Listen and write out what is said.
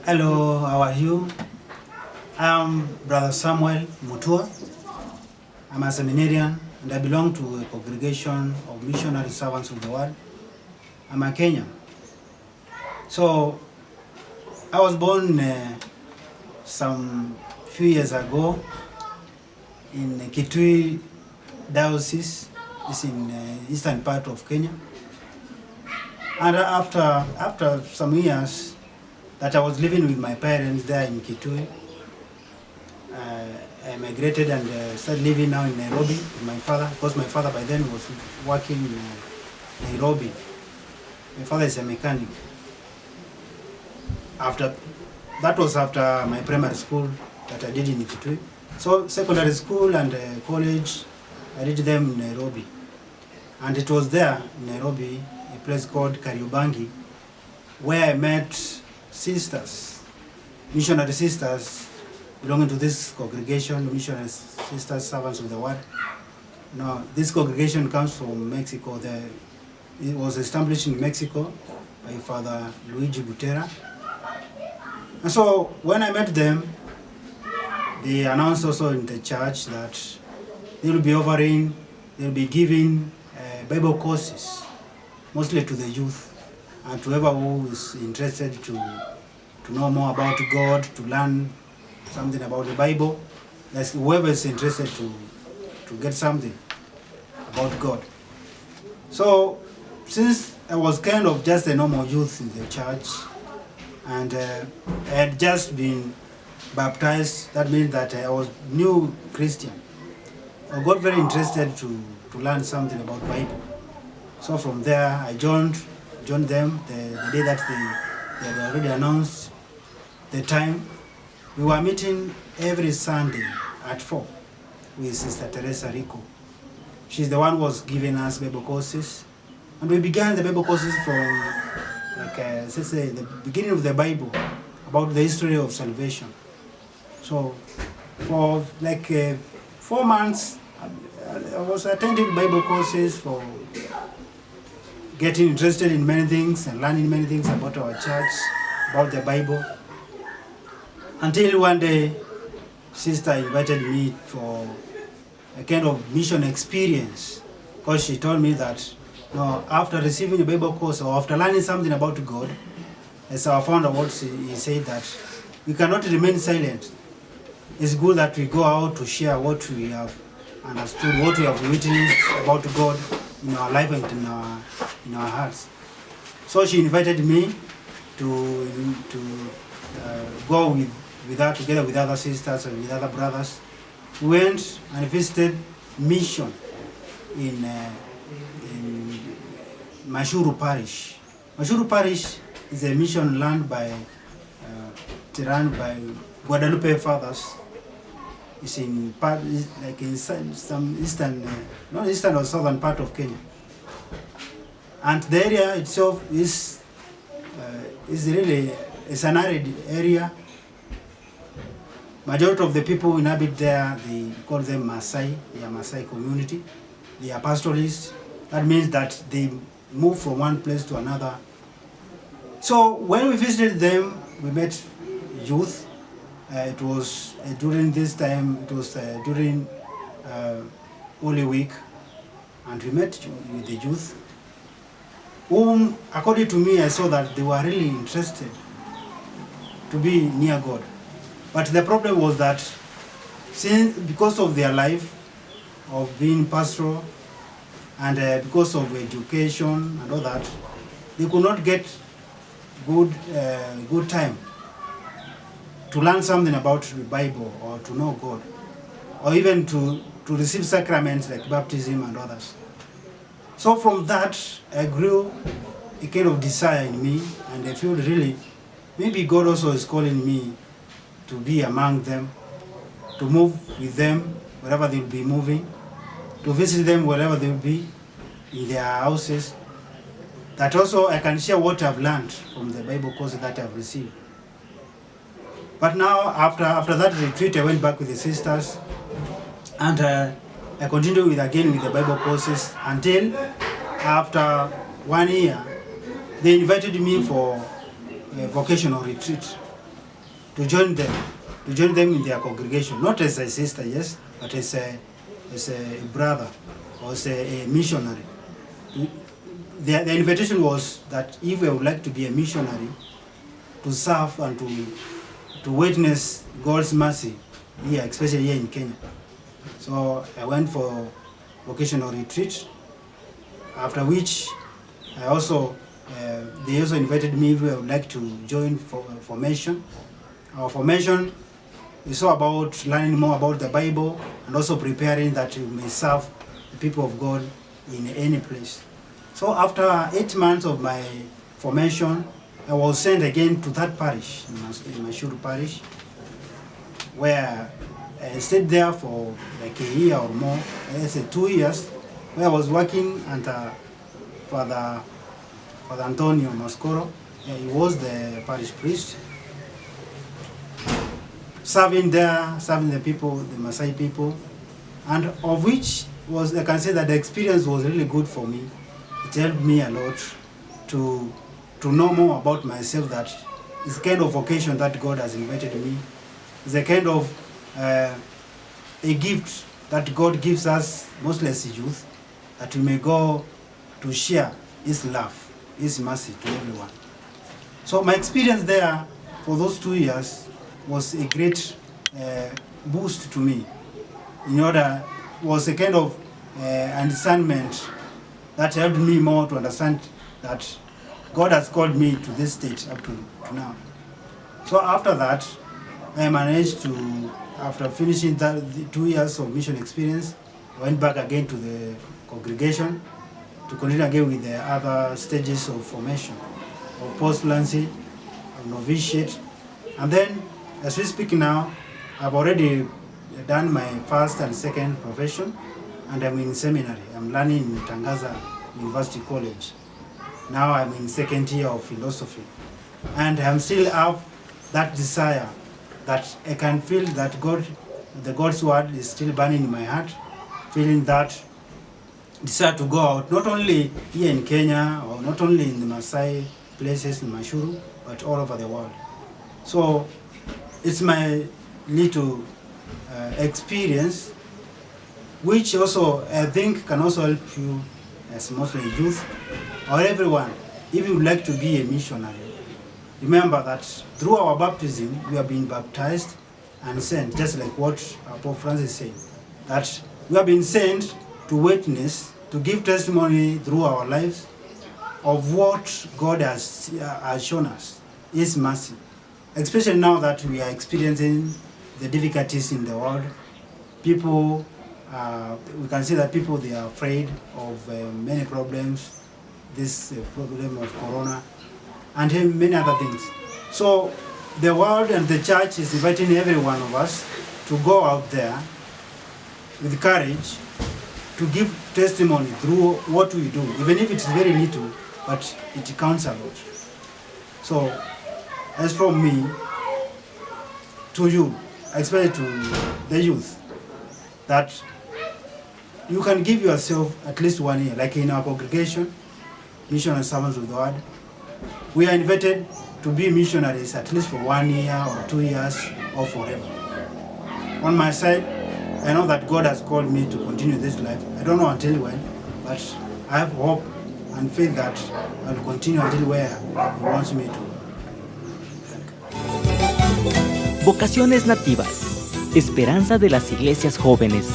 Hello, how are you? I'm Brother Samuel Mutua. I'm a seminarian and I belong to a congregation of missionary servants of the world. I'm a Kenyan. So, I was born some few years ago in Kitui Diocese. It's in eastern part of Kenya. And after some years that I was living with my parents there in Kitui, I migrated and started living now in Nairobi with my father, because my father by then was working in Nairobi. My father is a mechanic. That was after my primary school that I did in Kitui. So secondary school and college, I did them in Nairobi. And it was there in Nairobi, a place called Kariobangi, where I met sisters, missionary sisters belonging to this congregation, missionary sisters, servants of the word. Now, this congregation comes from Mexico. It was established in Mexico by Father Luigi Butera. And so when I met them, they announced also in the church that they will be offering, they will be giving Bible courses, mostly to the youth, and to whoever who is interested to know more about God, to learn something about the Bible. That's whoever is interested to get something about God. So, since I was kind of just a normal youth in the church, and I had just been baptized, that means that I was new Christian. I got very interested to learn something about Bible. So from there, I joined them the day that they had already announced the time. We were meeting every Sunday at 4 with Sister Teresa Rico. She's the one who was giving us Bible courses. And we began the Bible courses from, let's say, the beginning of the Bible, about the history of salvation. So for 4 months, I was attending Bible courses for getting interested in many things and learning many things about our church, about the Bible. Until one day, Sister invited me for a kind of mission experience, because she told me that after receiving a Bible course or after learning something about God, as our founder he said that we cannot remain silent. It's good that we go out to share what we have understood, what we have witnessed about God in our life and in our hearts. So she invited me to go with her, together with other sisters and with other brothers. We went and visited mission in Mashuru Parish. Mashuru Parish is a mission run by Guadalupe Fathers. It's in some eastern, not eastern or southern part of Kenya. And the area itself is really an arid area. Majority of the people who inhabit there, they call them Maasai, they are Maasai community. They are pastoralists. That means that they move from one place to another. So when we visited them, we met youth. It was during this time, it was during Holy Week, and we met with the youth, whom, according to me, I saw that they were really interested to be near God. But the problem was that, because of their life of being pastoral, and because of education and all that, they could not get good time to learn something about the Bible or to know God, or even to receive sacraments like baptism and others. So from that, I grew a kind of desire in me, and I feel really, maybe God also is calling me to be among them, to move with them wherever they will be moving, to visit them wherever they will be, in their houses, that also I can share what I've learned from the Bible courses that I've received. But now, after that retreat, I went back with the sisters, and I continued again with the Bible courses until after 1 year, they invited me for a vocational retreat. to join them in their congregation, not as a sister, yes, but as a brother or as a missionary. The invitation was that if I would like to be a missionary, to serve and to witness God's mercy here, especially here in Kenya. So I went for vocational retreat, after which I also they also invited me if I would like to join for formation. Our formation is all about learning more about the Bible and also preparing that you may serve the people of God in any place. So after 8 months of my formation, I was sent again to that parish, in my Shuru parish, where I stayed there for like a year or more, let's say 2 years, where I was working under Father Antonio Mascoro. He was the parish priest, serving the people, the Maasai people, and of which was, I can say that the experience was really good for me. It helped me a lot to know more about myself, that it's the kind of vocation that God has invited me. It's a kind of a gift that God gives us, mostly as youth, that we may go to share His love, His mercy to everyone. So my experience there for those 2 years was a great boost to me. In order, was a kind of understandment that helped me more to understand that God has called me to this state up to now. So after that, I managed to, after finishing the 2 years of mission experience, I went back again to the congregation to continue again with the other stages of formation, of postulancy, of novitiate. And then, as we speak now, I've already done my first and second profession, and I'm in seminary. I'm learning in Tangaza University College. Now I'm in second year of philosophy. And I still have that desire that I can feel that God's word is still burning in my heart, feeling that desire to go out, not only here in Kenya or not only in the Maasai places in Mashuru, but all over the world. So it's my little experience, which also I think can also help you as mostly youth or everyone. If you would like to be a missionary, remember that through our baptism, we have been baptized and sent, just like what Pope Francis said, that we have been sent to witness, to give testimony through our lives of what God has shown us, His mercy. Especially now that we are experiencing the difficulties in the world, people, we can see that people, they are afraid of many problems, this problem of corona, and many other things. So the world and the church is inviting every one of us to go out there with courage to give testimony through what we do, even if it's very little, but it counts a lot. So, as from me to you, especially to the youth, that you can give yourself at least 1 year, like in our congregation, Missionary Servants of the Word. We are invited to be missionaries at least for 1 year or 2 years or forever. On my side, I know that God has called me to continue this life. I don't know until when, but I have hope and faith that I will continue until where He wants me to. Vocaciones Nativas, esperanza de las iglesias jóvenes.